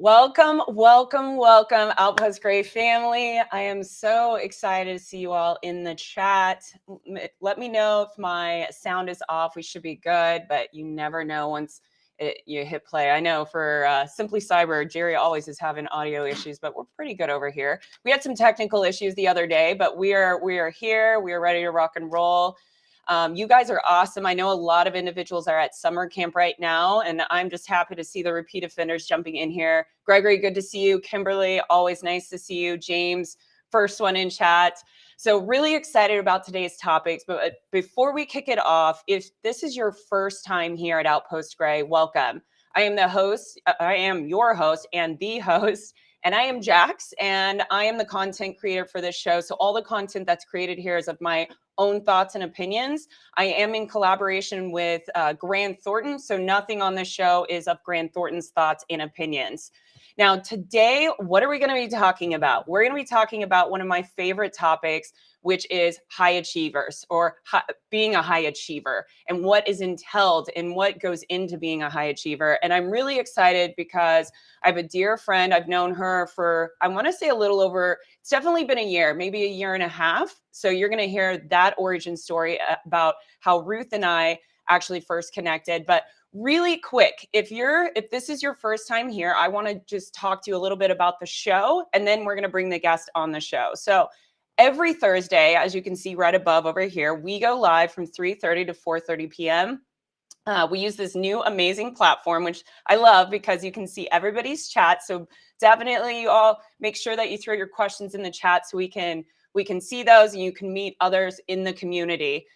Welcome, welcome, welcome, Outpost Gray family. I am so excited to see you all in the chat. Let me know if my sound is off. We should be good, but you never know once you hit play. I know for Simply Cyber, Jerry always is having audio issues, but we're pretty good over here. We had some technical issues the other day, but we are here. We are ready to rock and roll. You guys are awesome. I know a lot of individuals are at summer camp right now, and I'm just happy to see the repeat offenders jumping in here. Gregory, good to see you. Kimberly, always nice to see you. James, first one in chat. So really excited about today's topics. But before we kick it off, if this is your first time here at Outpost Gray, welcome. I am the host. I am your host and the host. And I am Jax, and I am the content creator for this show. So all the content that's created here is of my own thoughts and opinions. I am in collaboration with Grant Thornton, so nothing on this show is of Grant Thornton's thoughts and opinions. Now, today, what are we going to be talking about? We're going to be talking about one of my favorite topics, which is high achievers or being a high achiever and what is entailed and what goes into being a high achiever. And I'm really excited because I have a dear friend. I've known her for, I want to say a little over, it's definitely been a year, maybe a year and a half. So you're going to hear that origin story about how Ruth and I actually first connected. But really quick, if this is your first time here, I want to just talk to you a little bit about the show, and then we're going to bring the guest on the show. So every Thursday, as you can see right above over here, we go live from 3:30 to 4:30 p.m. We use this new amazing platform, which I love because you can see everybody's chat. So definitely you all make sure that you throw your questions in the chat so we can see those and you can meet others in the community.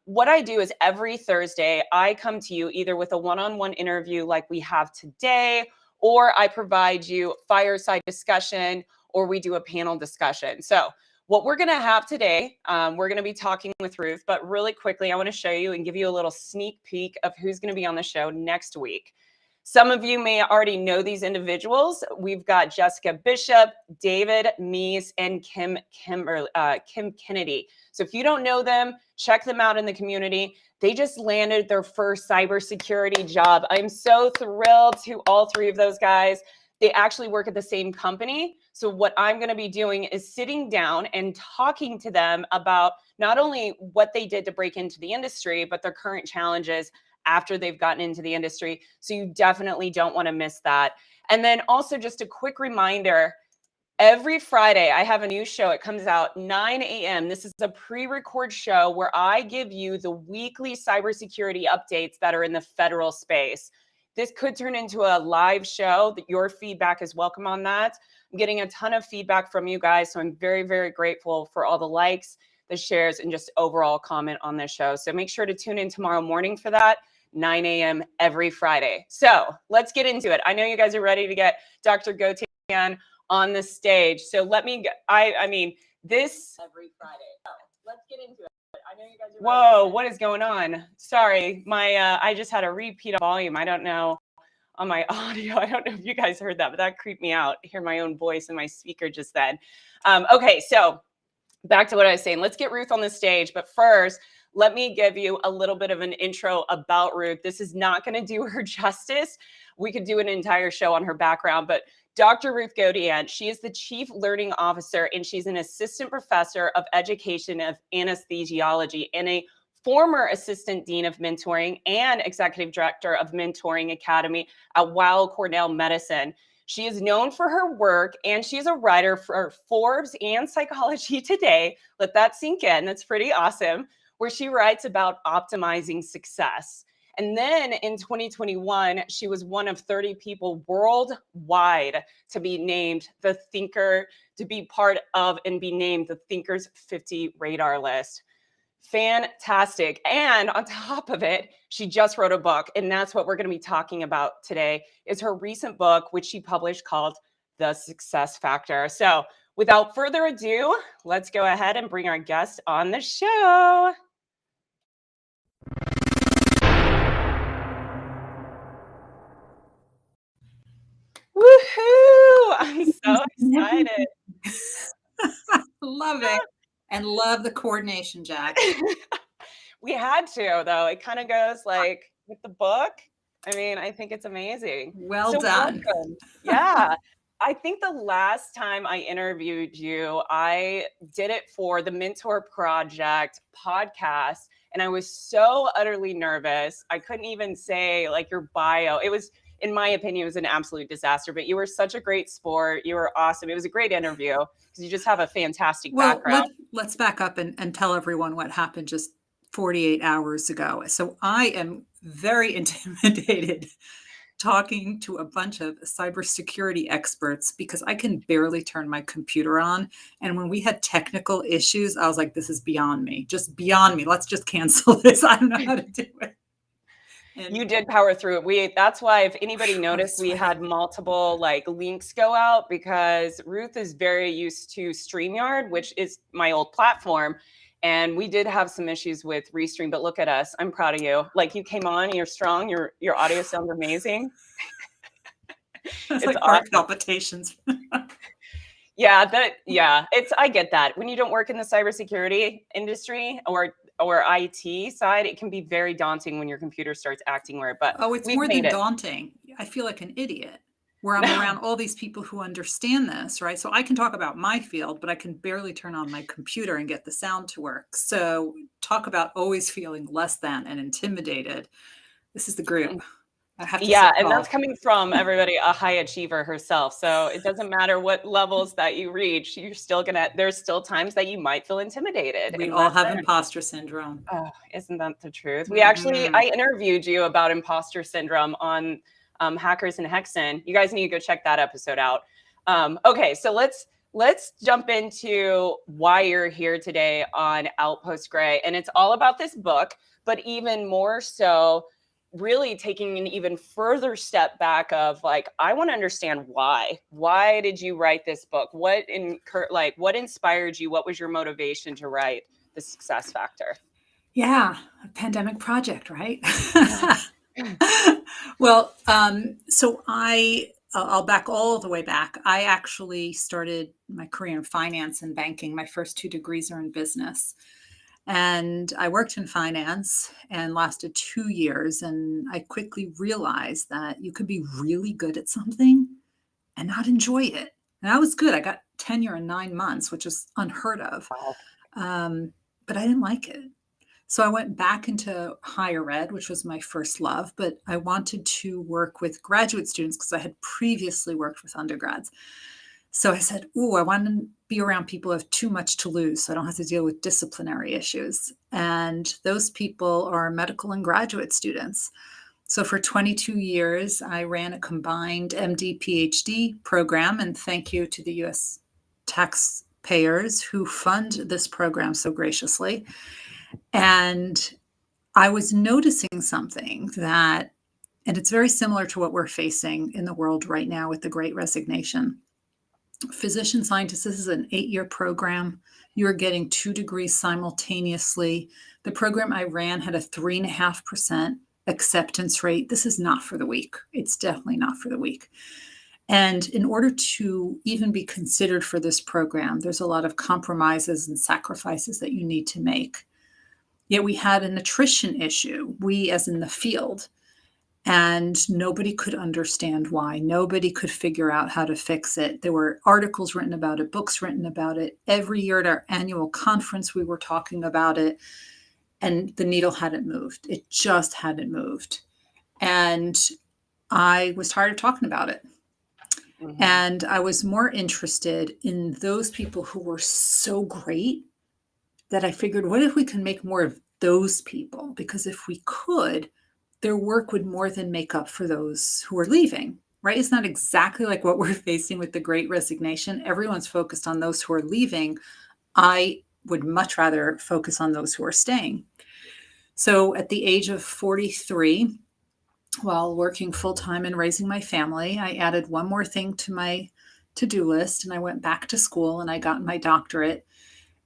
What I do is every Thursday, I come to you either with a one-on-one interview like we have today, or I provide you fireside discussion, or we do a panel discussion. So what we're going to have today, we're going to be talking with Ruth, but really quickly, I want to show you and give you a little sneak peek of who's going to be on the show next week. Some of you may already know these individuals. We've got Jessica Bishop, David Meese, and Kim Kennedy. So if you don't know them, check them out in the community. They just landed their first cybersecurity job. I'm so thrilled to all three of those guys. They actually work at the same company. So what I'm going to be doing is sitting down and talking to them about not only what they did to break into the industry, but their current challenges after they've gotten into the industry. So you definitely don't want to miss that. And then also just a quick reminder, every Friday I have a new show. It comes out 9 a.m. This is a pre-record show where I give you the weekly cybersecurity updates that are in the federal space. This could turn into a live show. That your feedback is welcome on that. I'm getting a ton of feedback from you guys, so I'm very, very grateful for all the likes, the shares, and just overall comment on this show. So make sure to tune in tomorrow morning for that, 9 a.m. every Friday. So let's get into it. I know you guys are ready to get Dr. Gotian on the stage. So let me, I mean, this every Friday. So let's get into it. I know you guys are Whoa, what is going on? Sorry, my I just had a repeat of volume. I don't know on my audio. I don't know if you guys heard that, but that creeped me out. Hear my own voice in my speaker just then. Okay, so back to what I was saying. Let's get Ruth on the stage. But first, let me give you a little bit of an intro about Ruth. This is not going to do her justice. We could do an entire show on her background, but Dr. Ruth Gotian, she is the Chief Learning Officer, and she's an Assistant Professor of Education of Anesthesiology and a former Assistant Dean of Mentoring and Executive Director of Mentoring Academy at Weill Cornell Medicine. She is known for her work, and she's a writer for Forbes and Psychology Today. Let that sink in. That's pretty awesome, where she writes about optimizing success. And then in 2021, she was one of 30 people worldwide to be named the Thinker, to be part of and be named the Thinkers 50 radar list. Fantastic. And on top of it, she just wrote a book, and that's what we're going to be talking about today, is her recent book, which she published called The Success Factor. So without further ado, let's go ahead and bring our guest on the show. Woohoo! I'm so excited. Love it. And love the coordination, Jack. We had to, though. It kind of goes like with the book. I mean, I think it's amazing. Well So done. welcome. Yeah. I think the last time I interviewed you, I did it for the Mentor Project podcast. And I was so utterly nervous. I couldn't even say like your bio. It was, in my opinion, it was an absolute disaster, but you were such a great sport. You were awesome. It was a great interview because you just have a fantastic Well, background. let's back up and tell everyone what happened just 48 hours ago. So I am very intimidated talking to a bunch of cybersecurity experts because I can barely turn my computer on. And when we had technical issues, I was like, this is beyond me, just beyond me. Let's just cancel this. I don't know how to do it. And You did power through it. That's why if anybody I was noticed, we had sweating. multiple like links go out because Ruth is very used to StreamYard, which is my old platform. And we did have some issues with Restream, but look at us. I'm proud of you. Like you came on, you're strong, your audio sounds amazing. It's It's like heart awesome. palpitations. Yeah, it's I get that. When you don't work in the cybersecurity industry or IT side, it can be very daunting when your computer starts acting weird, but Oh, it's we've more made than it. daunting. I feel like an idiot where I'm around all these people who understand this, right? So I can talk about my field, but I can barely turn on my computer and get the sound to work. So talk about always feeling less than and intimidated. This is the group I have to Yeah, sit and that's tall. coming from everybody, a high achiever herself. So it doesn't matter what levels that you reach, you're still there's still times that you might feel intimidated, We and all let have them. imposter syndrome. Oh, isn't that the truth? Mhm. I interviewed you about imposter syndrome on Hackers and Hexen. You guys need to go check that episode out. Okay, so let's jump into why you're here today on Outpost Gray, and it's all about this book, but even more so really taking an even further step back of like I want to understand why did you write this book, what inspired you, what was your motivation to write The Success Factor? Yeah, a pandemic project, right? Yeah. Well, so I'll back all the way back. I actually started my career in finance and banking. My first two degrees are in business. And I worked in finance and lasted 2 years. And I quickly realized that you could be really good at something and not enjoy it. And I was good. I got tenure in 9 months, which is unheard of. Wow. Um, but I didn't like it. So I went back into higher ed, which was my first love, but I wanted to work with graduate students because I had previously worked with undergrads. So I said, "Ooh, I want to be around people who have too much to lose so I don't have to deal with disciplinary issues." And those people are medical and graduate students. So for 22 years, I ran a combined MD PhD program, and thank you to the US taxpayers who fund this program so graciously. And I was noticing something that, and it's very similar to what we're facing in the world right now with the Great Resignation. Physician scientists, this is an 8-year program. You're getting 2 degrees simultaneously. The program I ran had a 3.5% acceptance rate. This is not for the weak. It's definitely not for the weak. And in order to even be considered for this program, there's a lot of compromises and sacrifices that you need to make. Yet we had an attrition issue, we as in the field, and nobody could understand why. Nobody could figure out how to fix it. There were articles written about it, books written about it. Every year at our annual conference, we were talking about it, and the needle hadn't moved. It just hadn't moved. And I was tired of talking about it. Mhm. And I was more interested in those people who were so great that I figured, what if we can make more of those people? Because if we could, their work would more than make up for those who are leaving, right? It's not exactly like what we're facing with the Great Resignation. Everyone's focused on those who are leaving. I would much rather focus on those who are staying. So at the age of 43, while working full time and raising my family, I added one more thing to my to do list and I went back to school and I got my doctorate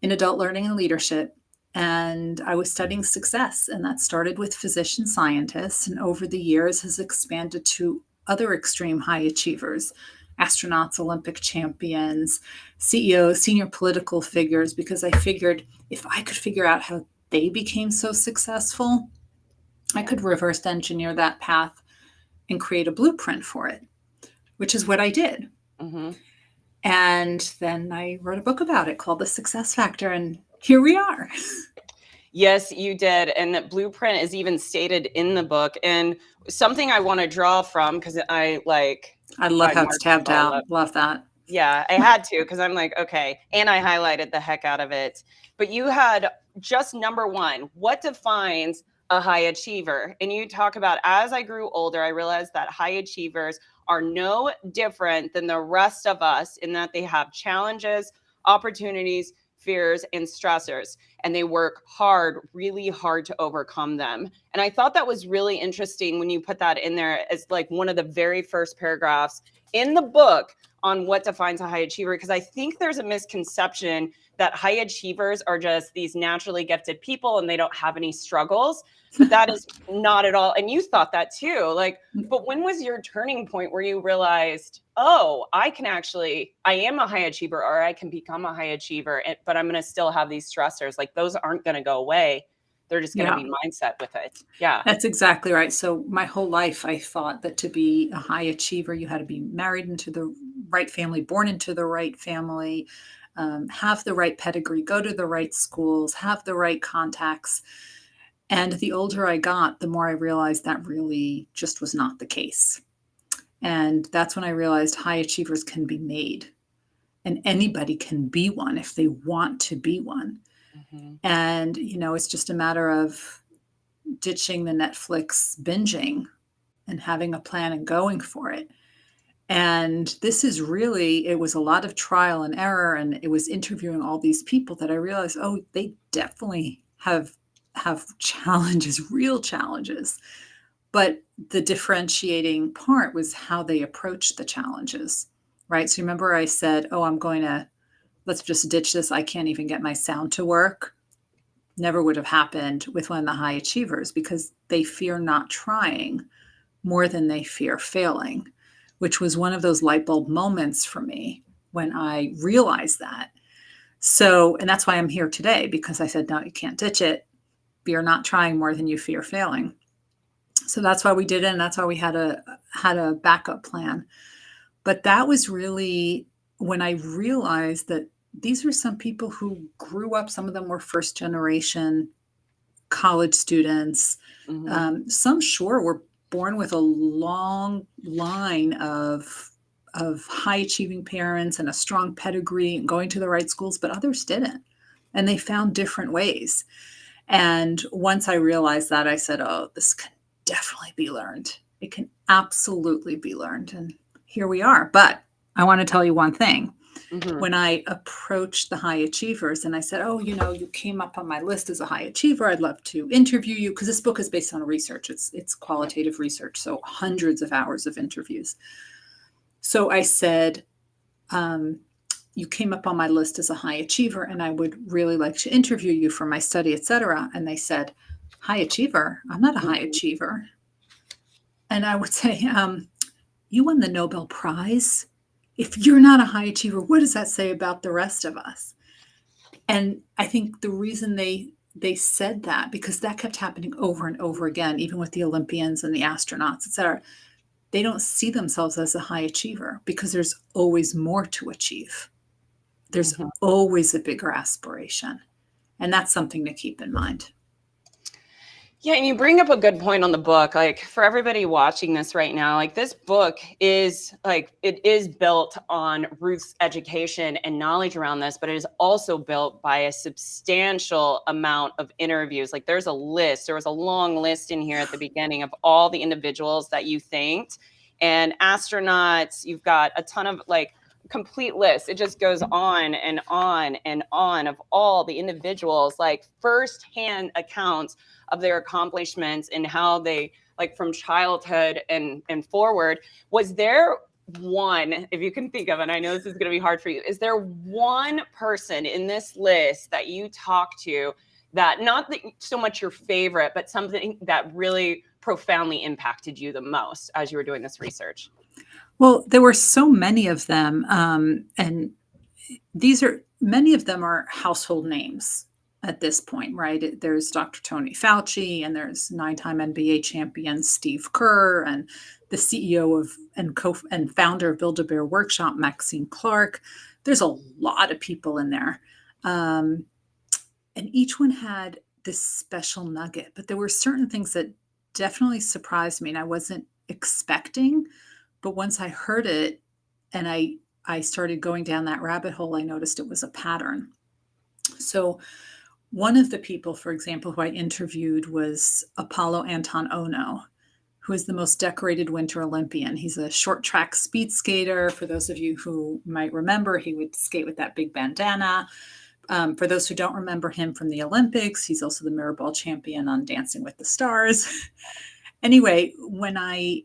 in adult learning and leadership. And I was studying success, and that started with physician scientists, and over the years has expanded to other extreme high achievers, astronauts, Olympic champions, CEOs, senior political figures, because I figured if I could figure out how they became so successful, I Yeah. could reverse engineer that path and create a blueprint for it, which is what I did. Mm-hmm. And then I wrote a book about it called The Success Factor. And here we are. Yes, you did. And the blueprint is even stated in the book. And something I want to draw from, because I love how it's marked this tabbed all out. up. Love that. Yeah, I had to, because I'm like, okay. And I highlighted the heck out of it. But you had just number one, what defines a high achiever? And you talk about, as I grew older, I realized that high achievers are no different than the rest of us in that they have challenges, opportunities, fears, and stressors. And they work hard, really hard to overcome them. And I thought that was really interesting when you put that in there as like one of the very first paragraphs in the book on what defines a high achiever, because I think there's a misconception that high achievers are just these naturally gifted people and they don't have any struggles, but that is not at all. And you thought that too. Like, but when was your turning point where you realized, oh, I am a high achiever, or I can become a high achiever, but I'm going to still have these stressors. Like, those aren't going to go away. They're just going to be mindset with it. Yeah. That's exactly right. So my whole life, I thought that to be a high achiever, you had to be married into the right family, born into the right family, have the right pedigree, go to the right schools, have the right contacts. And the older I got, the more I realized that really just was not the case. And that's when I realized high achievers can be made, and anybody can be one if they want to be one. Mm-hmm. And, it's just a matter of ditching the Netflix binging and having a plan and going for it. And this is really, it was a lot of trial and error, and it was interviewing all these people that I realized, oh, they definitely have challenges, real challenges. But the differentiating part was how they approached the challenges, right? So remember I said, oh, let's just ditch this. I can't even get my sound to work. Never would have happened with one of the high achievers, because they fear not trying more than they fear failing, which was one of those light bulb moments for me when I realized that. So, and that's why I'm here today, because I said, no, you can't ditch it. Fear not trying more than you fear failing. So that's why we did it. And that's why we had a backup plan. But that was really when I realized that these were some people who grew up. Some of them were first generation college students. Mm-hmm. Some sure were born with a long line of high achieving parents and a strong pedigree and going to the right schools, but others didn't. And they found different ways. And once I realized that, I said, oh, this can definitely be learned. It can absolutely be learned. And here we are. But I want to tell you one thing. Mm-hmm. When I approached the high achievers and I said, oh, you came up on my list as a high achiever. I'd love to interview you, because this book is based on research. It's qualitative research. So hundreds of hours of interviews. So I said, you came up on my list as a high achiever, and I would really like to interview you for my study, etc. And they said, high achiever? I'm not a high achiever. And I would say, you won the Nobel Prize. If you're not a high achiever, what does that say about the rest of us? And I think the reason they said that, because that kept happening over and over again, even with the Olympians and the astronauts, et cetera, they don't see themselves as a high achiever, because there's always more to achieve. There's mm-hmm. always a bigger aspiration. And that's something to keep in mind. Yeah, and you bring up a good point on the book. Like, for everybody watching this right now, like, this book is it is built on Ruth's education and knowledge around this, but it is also built by a substantial amount of interviews. Like, there was a long list in here at the beginning of all the individuals that you thanked, and astronauts. You've got a ton of complete list. It just goes on and on and on of all the individuals, firsthand accounts of their accomplishments and how they, from childhood and forward. Was there one, if you can think of, and I know this is going to be hard for you, is there one person in this list that you talked to that, not that so much your favorite, but something that really profoundly impacted you the most as you were doing this research? Well, there were so many of them. And many of them are household names at this point, right? There's Dr. Tony Fauci, and there's 9-time NBA champion Steve Kerr, and the CEO of and founder of Build-A-Bear Workshop, Maxine Clark. There's a lot of people in there. And each one had this special nugget, but there were certain things that definitely surprised me and I wasn't expecting. But once I heard it and I started going down that rabbit hole, I noticed it was a pattern. So one of the people, for example, who I interviewed was Apollo Anton Ono, who is the most decorated Winter Olympian. He's a short track speed skater. For those of you who might remember, he would skate with that big bandana. For those who don't remember him from the Olympics, he's also the mirror ball champion on Dancing with the Stars. Anyway, whenever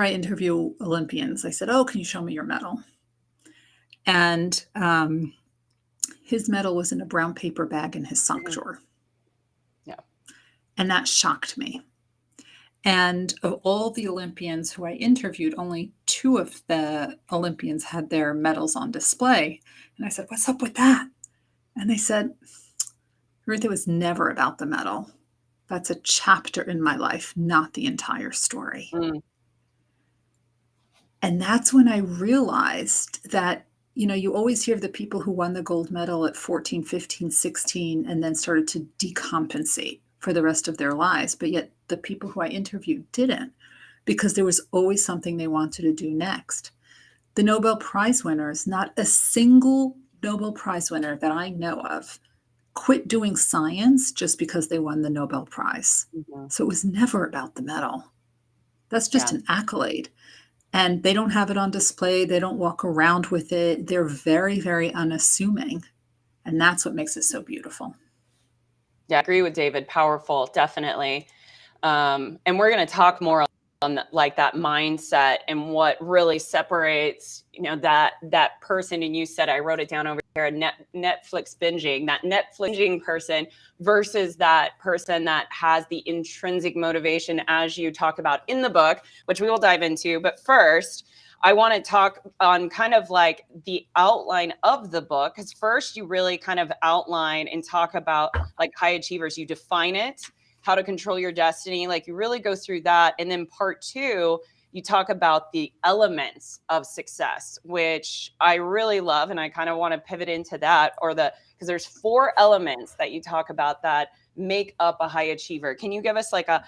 I interview Olympians, I said, "Oh, can you show me your medal?" And his medal was in a brown paper bag in his sock drawer. Yeah. And that shocked me. And of all the Olympians who I interviewed, only 2 of the Olympians had their medals on display. And I said, "What's up with that?" And they said, "Ruth, it was never about the medal. That's a chapter in my life, not the entire story." And that's when I realized that, you always hear of the people who won the gold medal at 14, 15, 16, and then started to decompensate for the rest of their lives. But yet the people who I interviewed didn't, because there was always something they wanted to do next. The Nobel Prize winners, not a single Nobel Prize winner that I know of quit doing science just because they won the Nobel Prize. So it was never about the medal. That's just an accolade. And they don't have it on display. They don't walk around with it. They're very, very unassuming. And that's what makes it so beautiful. Yeah, I agree with David. Powerful, definitely. And we're going to talk more on that mindset and what really separates, that person. And you said, I wrote it down over here, Netflix binging, that Netflix binging person versus that person that has the intrinsic motivation, as you talk about in the book, which we will dive into. But first, I want to talk on kind of like the outline of the book, because first you really kind of outline and talk about like high achievers. You define it, how to control your destiny. Like you really go through that. And then part 2, you talk about the elements of success, which I really love. And I kind of want to pivot into that, because there's 4 elements that you talk about that make up a high achiever. Can you give us like a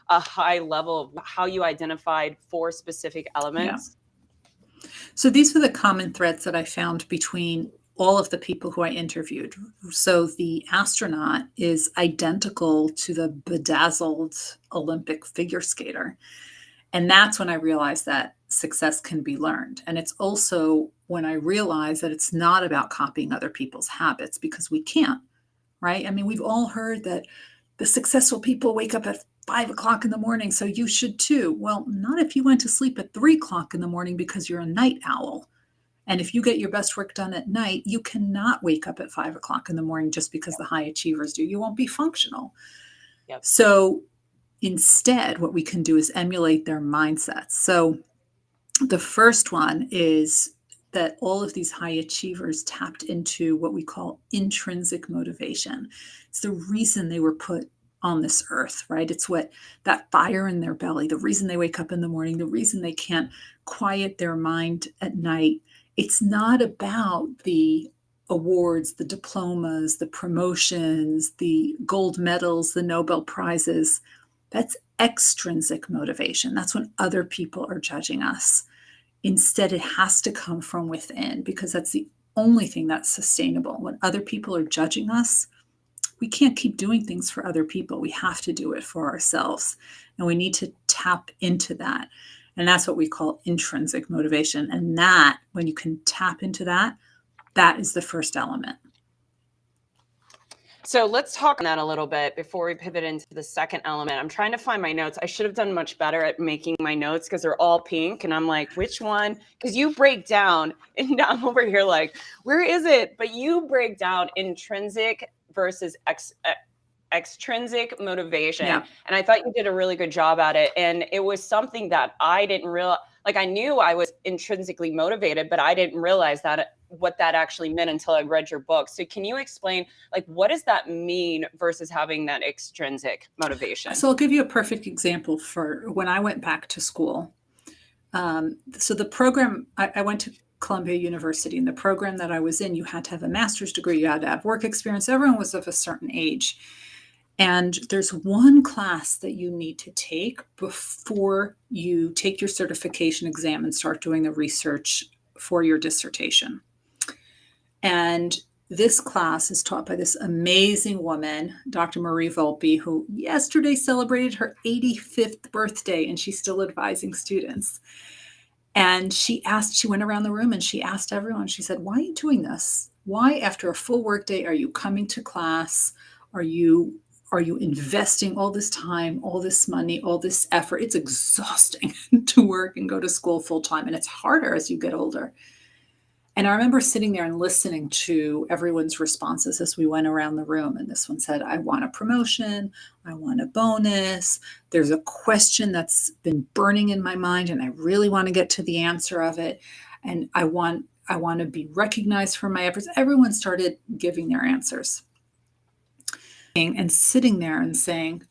high level of how you identified 4 specific elements? Yeah. So these are the common threads that I found between all of the people who I interviewed. So the astronaut is identical to the bedazzled Olympic figure skater. And that's when I realized that success can be learned. And it's also when I realized that it's not about copying other people's habits, because we can't, right? I mean, we've all heard that the successful people wake up at 5 o'clock in the morning, so you should too. Well, not if you went to sleep at 3 o'clock in the morning because you're a night owl. And if you get your best work done at night, you cannot wake up at 5 o'clock in the morning just because the high achievers do. You won't be functional. Yep. So instead, what we can do is emulate their mindsets. So the first one is that all of these high achievers tapped into what we call intrinsic motivation. It's the reason they were put on this earth, right? It's what that fire in their belly, the reason they wake up in the morning, the reason they can't quiet their mind at night. It's not about the awards, the diplomas, the promotions, the gold medals, the Nobel Prizes. That's extrinsic motivation. That's when other people are judging us. Instead, it has to come from within, because that's the only thing that's sustainable. When other people are judging us, we can't keep doing things for other people. We have to do it for ourselves. And we need to tap into that. And that's what we call intrinsic motivation. And that, when you can tap into that, that is the first element. So let's talk on that a little bit before we pivot into the second element. I'm trying to find my notes. I should have done much better at making my notes because they're all pink. And I'm like, which one? Because you break down, and I'm over here like, where is it? But you break down intrinsic versus extrinsic motivation. Yeah. And I thought you did a really good job at it. And it was something that I didn't realize. Like I knew I was intrinsically motivated, but I didn't realize that what that actually meant until I read your book. So can you explain, like, what does that mean versus having that extrinsic motivation? So I'll give you a perfect example for when I went back to school. So the program, I went to Columbia University, and the program that I was in, you had to have a master's degree, you had to have work experience. Everyone was of a certain age. And there's one class that you need to take before you take your certification exam and start doing the research for your dissertation. And this class is taught by this amazing woman, Dr. Marie Volpe, who yesterday celebrated her 85th birthday, and she's still advising students. And she went around the room and she asked everyone, she said, why are you doing this? Why, after a full workday, are you coming to class? Are you investing all this time, all this money, all this effort? It's exhausting to work and go to school full time, and it's harder as you get older. And I remember sitting there and listening to everyone's responses as we went around the room. And this one said, I want a promotion. I want a bonus. There's a question that's been burning in my mind, and I really want to get to the answer of it. And I want to be recognized for my efforts. Everyone started giving their answers and sitting there and saying,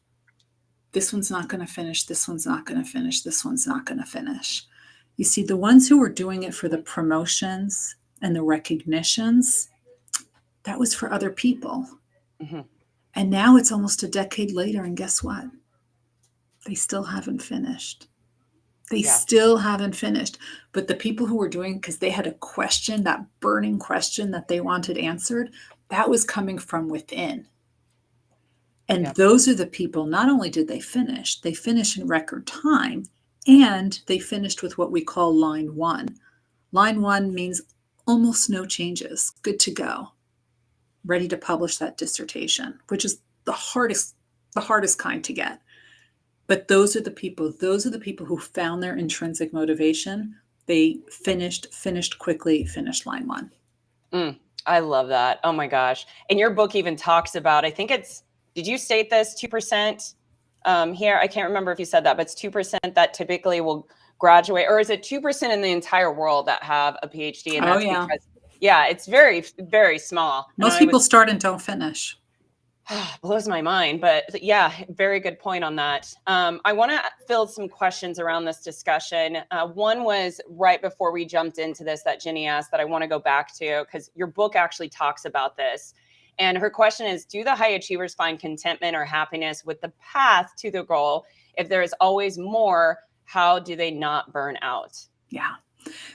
this one's not going to finish. This one's not going to finish. This one's not going to finish. You see, the ones who were doing it for the promotions and the recognitions, that was for other people. Mm-hmm. And now it's almost a decade later, and guess what? They still haven't finished. They still haven't finished. But the people who were doing, because they had a question, that burning question that they wanted answered, that was coming from within. And those are the people, not only did they finish in record time, and they finished with what we call line one. Line one means almost no changes, good to go, ready to publish that dissertation, which is the hardest kind to get. But those are the people who found their intrinsic motivation. They finished quickly, finished line one. I love that. Oh my gosh. And your book even talks about, I think did you state this 2%? Here, I can't remember if you said that, but it's 2% that typically will graduate, or is it 2% in the entire world that have a PhD? And that's because, it's very, very small. Most people start and don't finish. Blows my mind, but yeah, very good point on that. I want to fill some questions around this discussion. One was right before we jumped into this that Jenny asked that I want to go back to, because your book actually talks about this. And her question is, do the high achievers find contentment or happiness with the path to the goal? If there is always more, how do they not burn out? Yeah.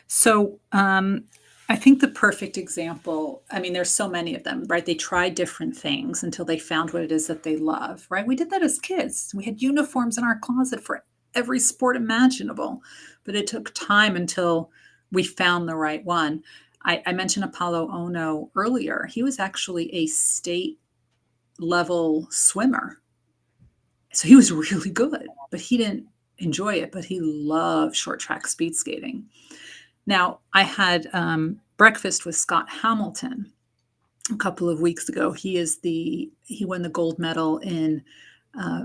So I think the perfect example, I mean, there's so many of them, right? They try different things until they found what it is that they love, right? We did that as kids. We had uniforms in our closet for every sport imaginable, but it took time until we found the right one. I mentioned Apollo Ono earlier. He was actually a state level swimmer. So he was really good, but he didn't enjoy it, but he loved short track speed skating. Now, I had breakfast with Scott Hamilton a couple of weeks ago. He won the gold medal in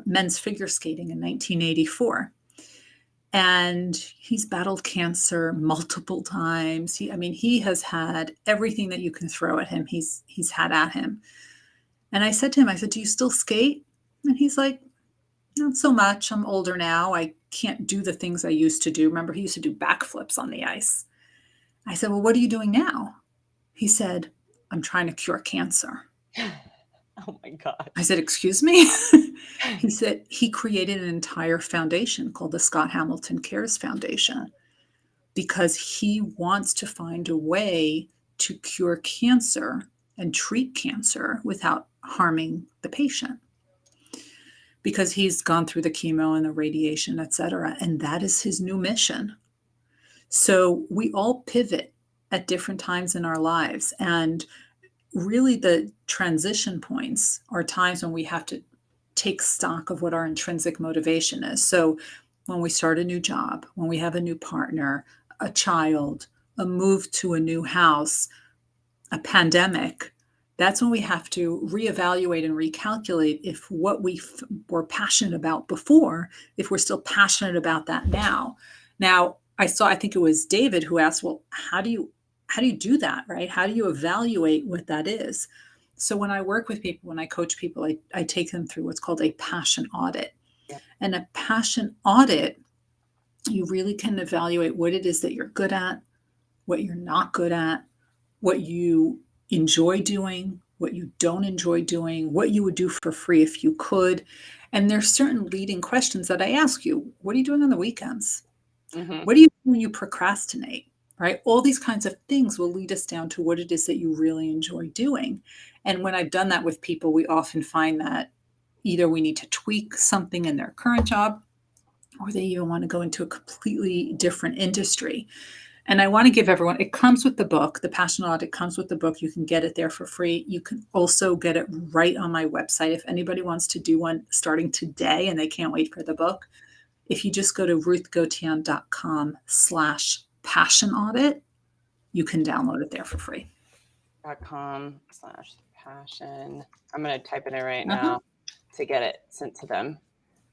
men's figure skating in 1984. And he's battled cancer multiple times. He has had everything that you can throw at him. He's had at him. And I said to him, do you still skate? And he's like, not so much. I'm older now. I can't do the things I used to do. Remember, he used to do backflips on the ice. I said, well, what are you doing now? He said, I'm trying to cure cancer. Oh my God. I said, excuse me? He said he created an entire foundation called the Scott Hamilton Cares Foundation because he wants to find a way to cure cancer and treat cancer without harming the patient. Because he's gone through the chemo and the radiation, et cetera, and that is his new mission. So we all pivot at different times in our lives. And really the transition points are times when we have to take stock of what our intrinsic motivation is. So when we start a new job, when we have a new partner, a child, a move to a new house, a pandemic, that's when we have to reevaluate and recalculate if what we were passionate about before, if we're still passionate about that now. Now, I think it was David who asked, well, how do you do that, right? How do you evaluate what that is? So when I work with people, when I coach people, I take them through what's called a passion audit. Yep. And a passion audit, you really can evaluate what it is that you're good at, what you're not good at, what you enjoy doing, what you don't enjoy doing, what you would do for free if you could. And there's certain leading questions that I ask you. What are you doing on the weekends? Mm-hmm. What do you do when you procrastinate? Right? All these kinds of things will lead us down to what it is that you really enjoy doing. And when I've done that with people, we often find that either we need to tweak something in their current job, or they even want to go into a completely different industry. And I want to give everyone, it comes with the book, the Passion Audit comes with the book. You can get it there for free. You can also get it right on my website. If anybody wants to do one starting today and they can't wait for the book, if you just go to ruthgotian.com/passion audit, you can download it there for free. .com/passion. I'm going to type it in right Uh-huh. now to get it sent to them.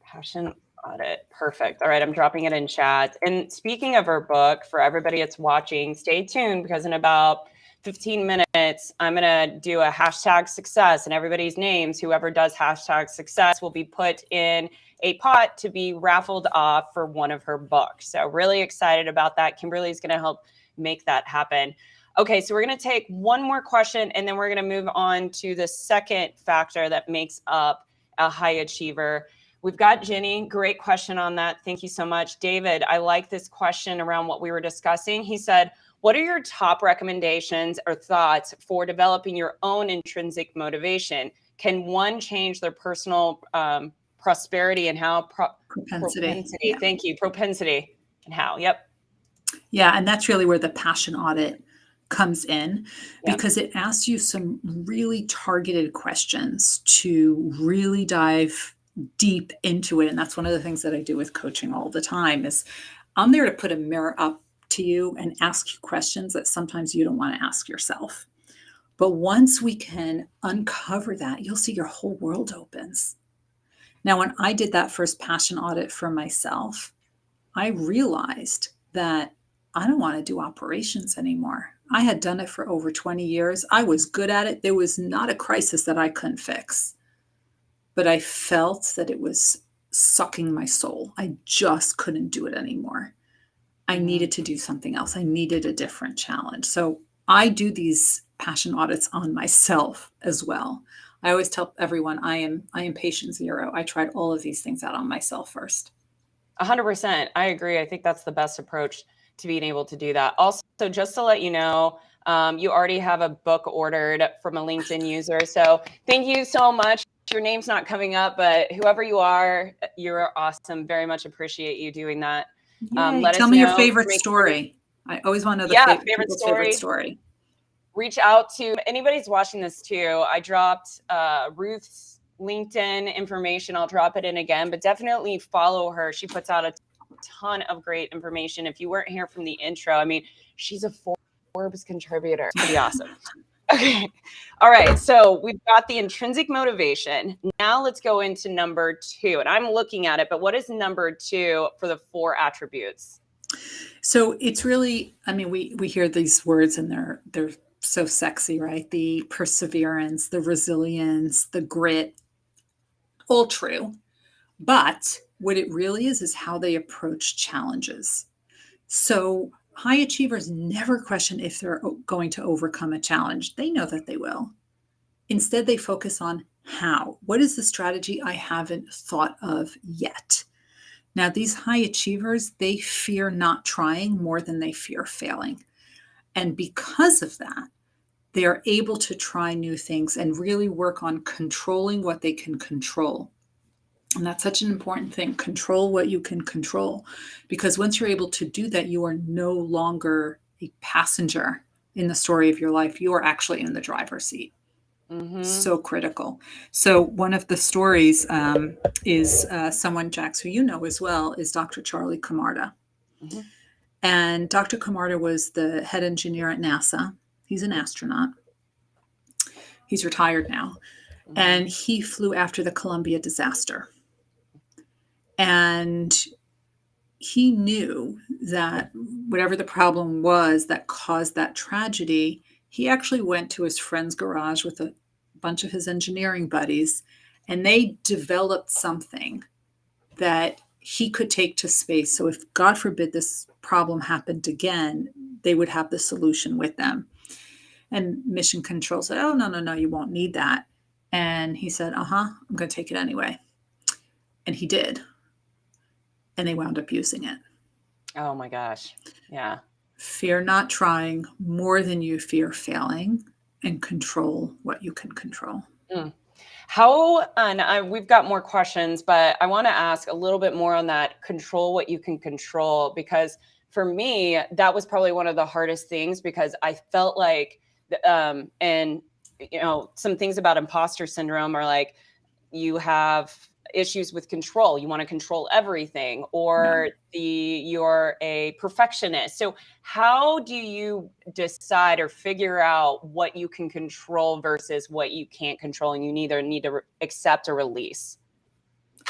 Passion audit. Perfect. All right. I'm dropping it in chat. And speaking of her book, for everybody that's watching, stay tuned because in about 15 minutes, I'm going to do a hashtag success and everybody's names. Whoever does hashtag success will be put in a pot to be raffled off for one of her books. So really excited about that. Kimberly's going to help make that happen. Okay, so we're going to take one more question and then we're going to move on to the second factor that makes up a high achiever. We've got Jenny. Great question on that. Thank you so much. David, I like this question around what we were discussing. He said, what are your top recommendations or thoughts for developing your own intrinsic motivation? Can one change their personal prosperity and how? Propensity. Yeah. Thank you. Propensity and how. Yep. Yeah. And that's really where the passion audit comes in, Yep. because it asks you some really targeted questions to really dive deep into it. And that's one of the things that I do with coaching all the time is I'm there to put a mirror up to you and ask you questions that sometimes you don't want to ask yourself. But once we can uncover that, you'll see your whole world opens. Now, when I did that first passion audit for myself, I realized that I don't want to do operations anymore. I had done it for over 20 years. I was good at it. There was not a crisis that I couldn't fix. But I felt that it was sucking my soul. I just couldn't do it anymore. I needed to do something else. I needed a different challenge. So I do these passion audits on myself as well. I always tell everyone I am patient zero. I tried all of these things out on myself first. 100%. I agree. I think that's the best approach to being able to do that. Also, just to let you know, you already have a book ordered from a LinkedIn user. So thank you so much. Your name's not coming up, but whoever you are, you're awesome. Very much appreciate you doing that. Let Tell us me your know. favorite story. I always want to know the Favorite people's story. favorite story. Reach out to anybody's watching this too. I dropped Ruth's LinkedIn information. I'll drop it in again, but definitely follow her. She puts out a ton of great information. If you weren't here from the intro, I mean, she's a Forbes contributor. Pretty awesome. Okay. All right. So we've got the intrinsic motivation. Now let's go into number 2. And I'm looking at it, but what is number 2 for the 4 attributes? So it's really, I mean, we hear these words and they're so sexy, right? The perseverance, the resilience, the grit, all true. But what it really is how they approach challenges. So high achievers never question if they're going to overcome a challenge. They know that they will. Instead, they focus on how. What is the strategy I haven't thought of yet? Now, these high achievers, they fear not trying more than they fear failing. And because of that, they are able to try new things and really work on controlling what they can control. And that's such an important thing. Control what you can control. Because once you're able to do that, you are no longer a passenger in the story of your life. You are actually in the driver's seat. Mm-hmm. So critical. So one of the stories is someone, Jax, who you know as well, is Dr. Charlie Camarda. Mm-hmm. And Dr. Camarda was the head engineer at NASA. He's an astronaut. He's retired now. Mm-hmm. And he flew after the Columbia disaster. And he knew that whatever the problem was that caused that tragedy, he actually went to his friend's garage with a bunch of his engineering buddies, and they developed something that he could take to space. So if, God forbid, this problem happened again, they would have the solution with them. And Mission Control said, "Oh, no, no, no, you won't need that." And he said, I'm going to take it anyway. And he did. And they wound up using it. Oh my gosh. Yeah. Fear not trying more than you fear failing, and control what you can control. Mm. We've got more questions, but I want to ask a little bit more on that control what you can control, because for me, that was probably one of the hardest things, because I felt like, and some things about imposter syndrome are like, you have issues with control. You want to control everything, or you're a perfectionist. So how do you decide or figure out what you can control versus what you can't control, and you neither need to accept or release?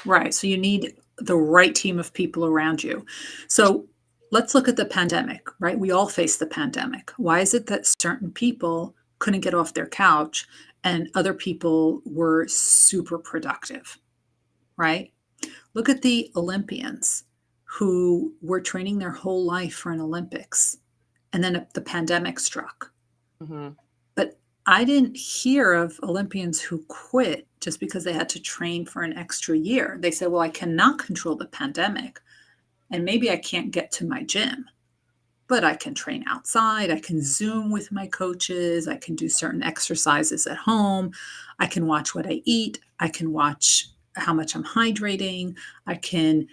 Right. So you need the right team of people around you. So let's look at the pandemic, right? We all faced the pandemic. Why is it that certain people couldn't get off their couch and other people were super productive, right? Look at the Olympians who were training their whole life for an Olympics, and then the pandemic struck. Mm-hmm. But I didn't hear of Olympians who quit just because they had to train for an extra year. They said, well, I cannot control the pandemic, and maybe I can't get to my gym, but I can train outside. I can Zoom with my coaches. I can do certain exercises at home. I can watch what I eat. I can watch how much I'm hydrating. I can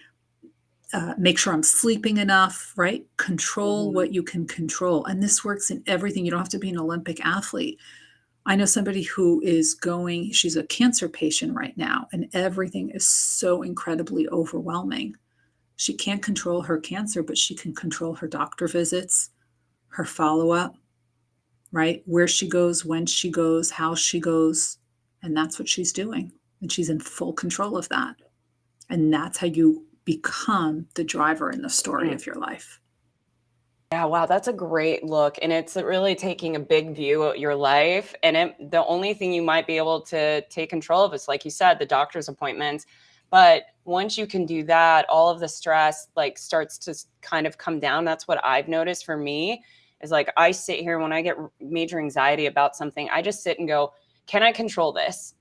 make sure I'm sleeping enough, right? Control what you can control. And this works in everything. You don't have to be an Olympic athlete. I know somebody who is she's a cancer patient right now, and everything is so incredibly overwhelming. She can't control her cancer, but she can control her doctor visits, her follow-up, right? Where she goes, when she goes, how she goes. And that's what she's doing. And she's in full control of that. And that's how you become the driver in the story of your life. Yeah, wow, that's a great look. And it's really taking a big view of your life. And the only thing you might be able to take control of is, like you said, the doctor's appointments. But once you can do that, all of the stress starts to kind of come down. That's what I've noticed for me, is like, I sit here when I get major anxiety about something, I just sit and go, can I control this?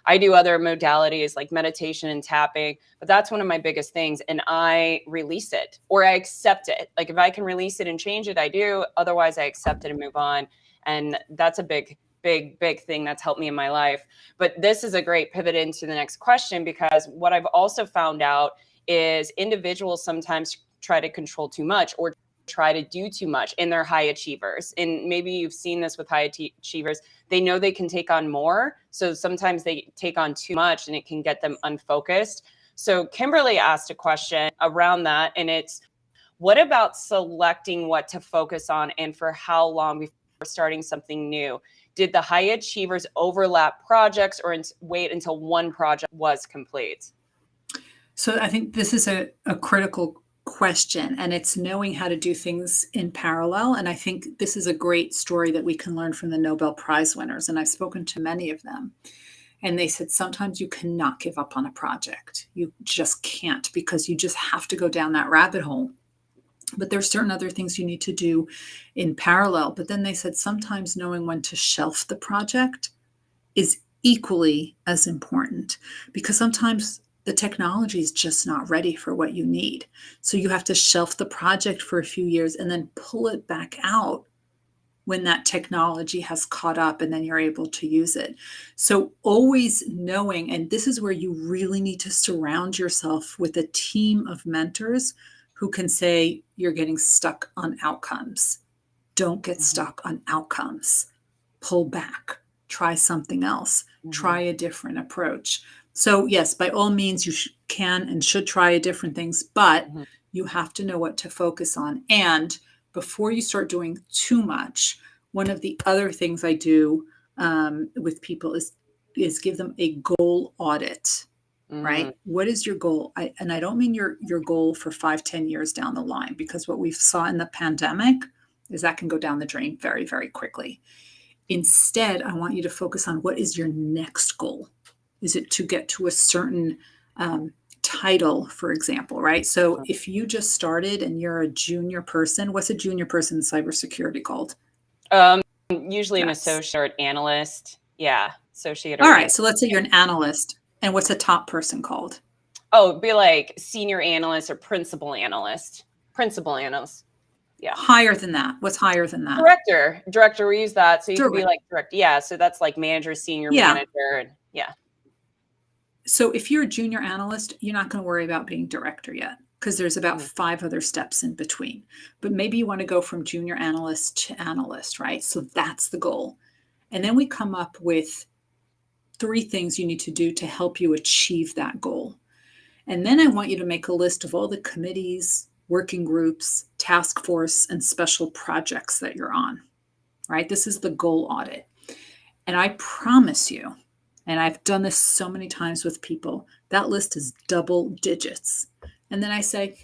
I do other modalities like meditation and tapping, but that's one of my biggest things. And I release it, or I accept it. Like, if I can release it and change it, I do. Otherwise, I accept it and move on. And that's a big thing that's helped me in my life. But this is a great pivot into the next question, because what I've also found out is individuals sometimes try to control too much, or try to do too much, and they're high achievers. And maybe you've seen this with high achievers. They know they can take on more. So sometimes they take on too much, and it can get them unfocused. So Kimberly asked a question around that, and it's, what about selecting what to focus on and for how long before starting something new? Did the high achievers overlap projects, or wait until one project was complete? So I think this is a critical question, and it's knowing how to do things in parallel. And I think this is a great story that we can learn from the Nobel Prize winners. And I've spoken to many of them, and they said sometimes you cannot give up on a project. You just can't, because you just have to go down that rabbit hole. But there's certain other things you need to do in parallel. But then they said sometimes knowing when to shelf the project is equally as important, because sometimes the technology is just not ready for what you need. So you have to shelf the project for a few years and then pull it back out when that technology has caught up, and then you're able to use it. So always knowing, and this is where you really need to surround yourself with a team of mentors who can say, you're getting stuck on outcomes. Don't get stuck on outcomes. Pull back. Try something else. Try a different approach. So yes, by all means, you can and should try different things, but you have to know what to focus on. And before you start doing too much, one of the other things I do with people is give them a goal audit. right? What is your goal? And I don't mean your goal for 5, 10 years down the line, because what we've saw in the pandemic is that can go down the drain very, very quickly. Instead, I want you to focus on what is your next goal. Is it to get to a certain title, for example, right? So if you just started and you're a junior person, what's a junior person in cybersecurity called? Usually an associate or an analyst. Yeah, associate or All right, analyst. so let's say you're an analyst. And what's a top person called? Oh, it'd be like senior analyst or principal analyst. Principal analyst. Yeah. Higher than that. What's higher than that? Director, we use that. So you could be Direct. like director. Yeah. So that's like manager, senior Yeah. manager. And yeah. So if you're a junior analyst, you're not going to worry about being director yet, because there's about 5 other steps in between. But maybe you want to go from junior analyst to analyst, right? So that's the goal. And then we come up with 3 things you need to do to help you achieve that goal. And then I want you to make a list of all the committees, working groups, task force, and special projects that you're on, right? This is the goal audit. And I promise you, and I've done this so many times with people, that list is double digits. And then I say,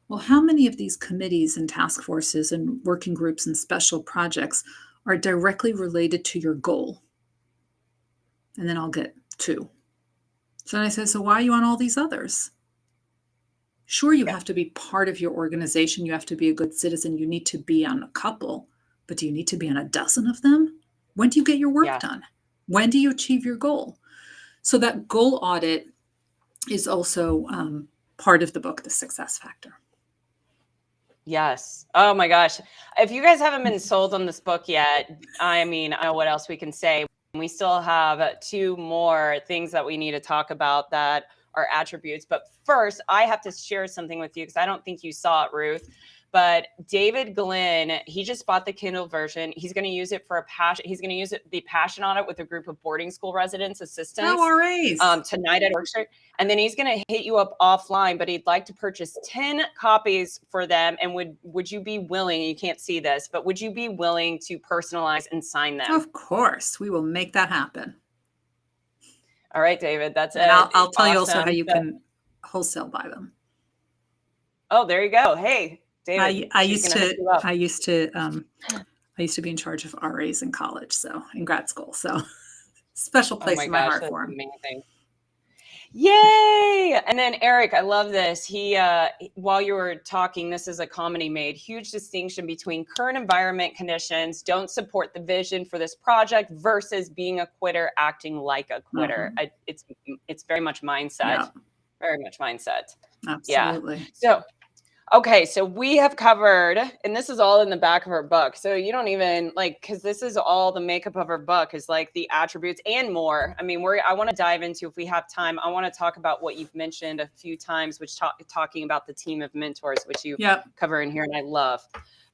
well, how many of these committees and task forces and working groups and special projects are directly related to your goal? And then I'll get 2. So then I say, so why are you on all these others? Sure, you have to be part of your organization. You have to be a good citizen. You need to be on a couple, but do you need to be on a dozen of them? When do you get your work done? When do you achieve your goal? So that goal audit is also part of the book, The Success Factor. Yes. Oh my gosh. If you guys haven't been sold on this book yet, I mean, I don't know what else we can say. We still have 2 more things that we need to talk about that are attributes. But first, I have to share something with you because I don't think you saw it, Ruth. But David Glenn, he just bought the Kindle version. He's going to use it for a passion. He's going to use it, the passion on it, with a group of boarding school residents, assistants, tonight at Orchard. And then he's going to hit you up offline, but he'd like to purchase 10 copies for them. And would you be willing, you can't see this, but would you be willing to personalize and sign them? Of course, we will make that happen. All right, David, that's it. I'll tell you also how you can wholesale buy them. Oh, there you go. Hey, David, I used to be in charge of RAs in college, so in grad school. So special place in my heart for him. Amazing. Yay! And then Eric, I love this. He, while you were talking, this is a comment he made. Huge distinction between current environment conditions don't support the vision for this project versus being a quitter, acting like a quitter. It's very much mindset. Yeah. Very much mindset. Absolutely. Yeah. So, okay, so we have covered, and this is all in the back of our book. So you don't even because this is all the makeup of our book is like the attributes and more. I mean, I want to dive into, if we have time, I want to talk about what you've mentioned a few times, which talking about the team of mentors, which you cover in here, and I love.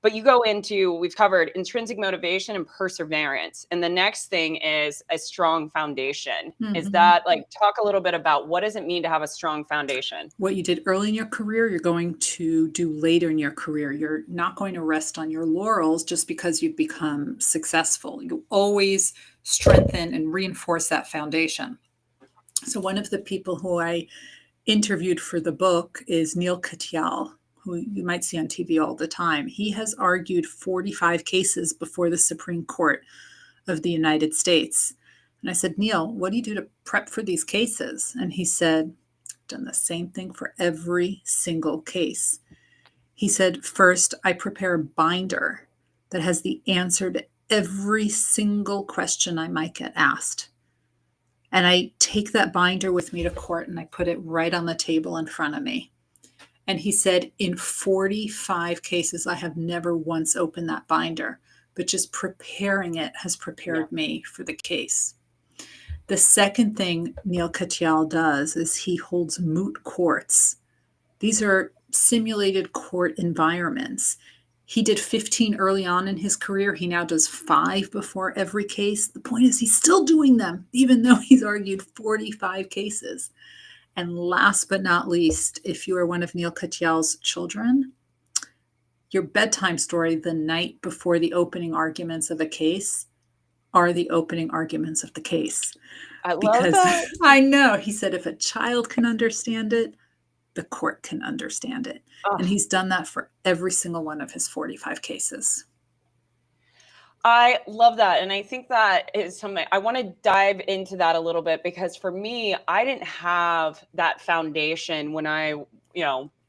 But you go into, we've covered intrinsic motivation and perseverance. And the next thing is a strong foundation. Is that talk a little bit about what does it mean to have a strong foundation? What you did early in your career, you're going to do later in your career. You're not going to rest on your laurels just because you've become successful. You always strengthen and reinforce that foundation. So one of the people who I interviewed for the book is Neil Katyal, who you might see on TV all the time. He has argued 45 cases before the Supreme Court of the United States. And I said, Neil, what do you do to prep for these cases? And he said, done the same thing for every single case. He said, first, I prepare a binder that has the answer to every single question I might get asked. And I take that binder with me to court and I put it right on the table in front of me. And he said, in 45 cases, I have never once opened that binder, but just preparing it has prepared me for the case. The second thing Neil Katyal does is he holds moot courts. These are simulated court environments. He did 15 early on in his career. He now does 5 before every case. The point is he's still doing them, even though he's argued 45 cases. And last but not least, if you are one of Neil Katyal's children, your bedtime story the night before the opening arguments of a case are the opening arguments of the case. I love because that. I know, he said, if a child can understand it, the court can understand it. And Oh, he's done that for every single one of his 45 cases. I love that. And I think that is something I want to dive into that a little bit because for me, I didn't have that foundation when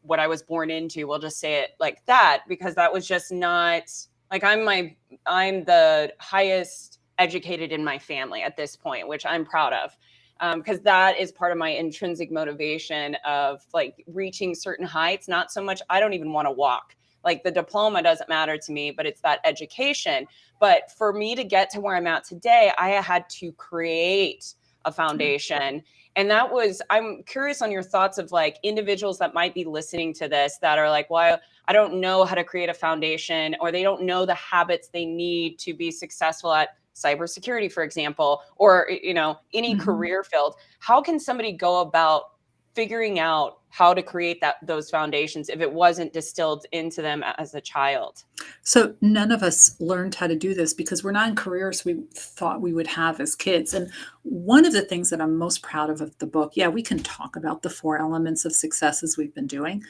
what I was born into. We'll just say it like that because that was just not like I'm the highest educated in my family at this point, which I'm proud of. Because that is part of my intrinsic motivation of like reaching certain heights. Not so much, I don't even want to walk. Like the diploma doesn't matter to me, but it's that education. But for me to get to where I'm at today, I had to create a foundation. And that was, I'm curious on your thoughts of like individuals that might be listening to this that are like, well, I don't know how to create a foundation, or they don't know the habits they need to be successful at cybersecurity, for example, or, any Mhm. career field. How can somebody go about figuring out how to create those foundations if it wasn't distilled into them as a child? So none of us learned how to do this because we're not in careers we thought we would have as kids. And one of the things that I'm most proud of the book, yeah, we can talk about the four elements of success as we've been doing,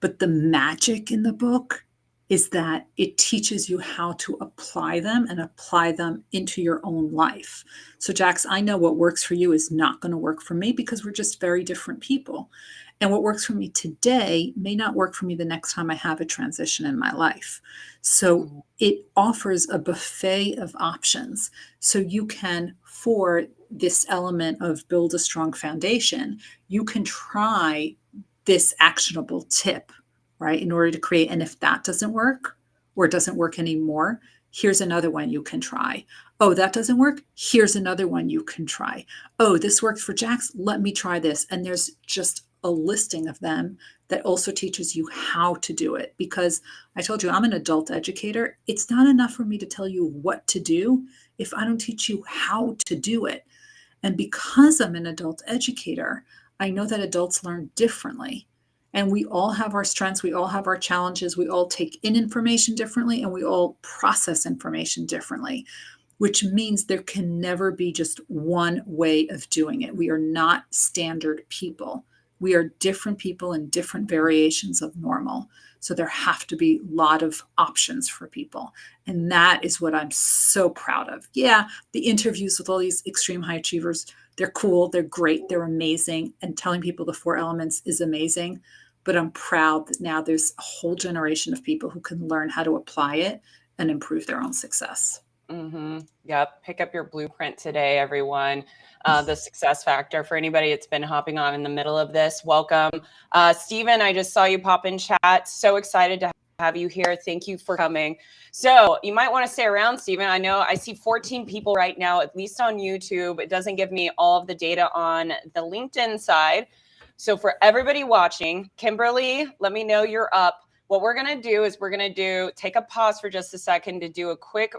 but the magic in the book is that it teaches you how to apply them and apply them into your own life. So, Jax, I know what works for you is not going to work for me because we're just very different people. And what works for me today may not work for me the next time I have a transition in my life. So, Mhm. it offers a buffet of options. So, you can, for this element of build a strong foundation, you can try this actionable tip, right, in order to create. And if that doesn't work or it doesn't work anymore, here's another one you can try. Oh, that doesn't work. Here's another one you can try. Oh, this worked for Jax. Let me try this. And there's just a listing of them that also teaches you how to do it. Because I told you I'm an adult educator. It's not enough for me to tell you what to do if I don't teach you how to do it. And because I'm an adult educator, I know that adults learn differently. And we all have our strengths, we all have our challenges, we all take in information differently, and we all process information differently, which means there can never be just one way of doing it. We are not standard people. We are different people in different variations of normal. So there have to be a lot of options for people. And that is what I'm so proud of. Yeah, the interviews with all these extreme high achievers, they're cool, they're great, they're amazing. And telling people the four elements is amazing. But I'm proud that now there's a whole generation of people who can learn how to apply it and improve their own success. Yep. Pick up your blueprint today, everyone. The success factor for anybody that's been hopping on in the middle of this. Welcome. Stephen, I just saw you pop in chat. So excited to have you here. Thank you for coming. So you might want to stay around, Stephen. I know I see 14 people right now, at least on YouTube. It doesn't give me all of the data on the LinkedIn side. So for everybody watching, Kimberly, let me know you're up. What we're going to do is we're going to take a pause for just a second to do a quick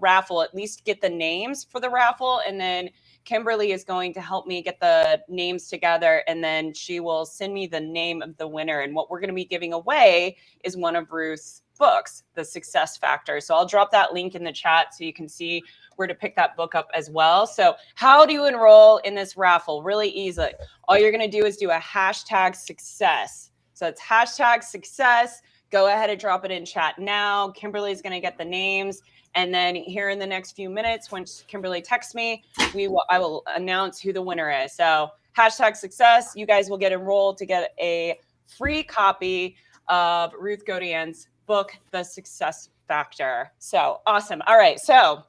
raffle, at least get the names for the raffle. And then Kimberly is going to help me get the names together. And then she will send me the name of the winner. And what we're going to be giving away is one of Ruth's books, The Success Factor. So I'll drop that link in the chat so you can see where to pick that book up as well. So how do you enroll in this raffle? Really easy. All you're going to do is do a hashtag success. So it's hashtag success. Go ahead and drop it in chat now. Kimberly's going to get the names. And then here in the next few minutes, once Kimberly texts me, I will announce who the winner is. So hashtag success. You guys will get enrolled to get a free copy of Ruth Gotian's book, The Success Factor. So awesome. All right. So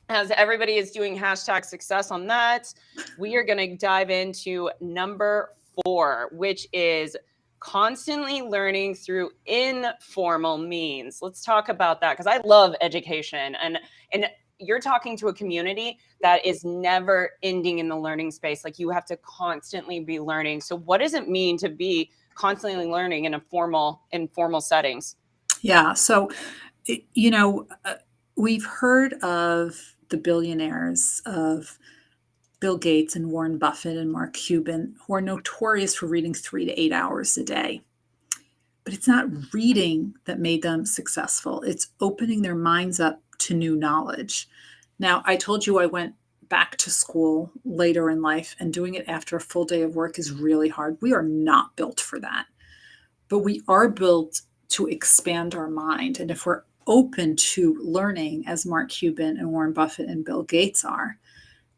as everybody is doing hashtag success on that, we are going to dive into number 4, which is constantly learning through informal means. Let's talk about that because I love education, and you're talking to a community that is never ending in the learning space. Like you have to constantly be learning. So what does it mean to be constantly learning in informal settings? Yeah. So, you know, we've heard of the billionaires of Bill Gates and Warren Buffett and Mark Cuban, who are notorious for reading 3 to 8 hours a day. But it's not reading that made them successful, it's opening their minds up to new knowledge. Now, I told you I went back to school later in life and doing it after a full day of work is really hard. We are not built for that, but we are built to expand our mind. And if we're open to learning, as Mark Cuban and Warren Buffett and Bill Gates are,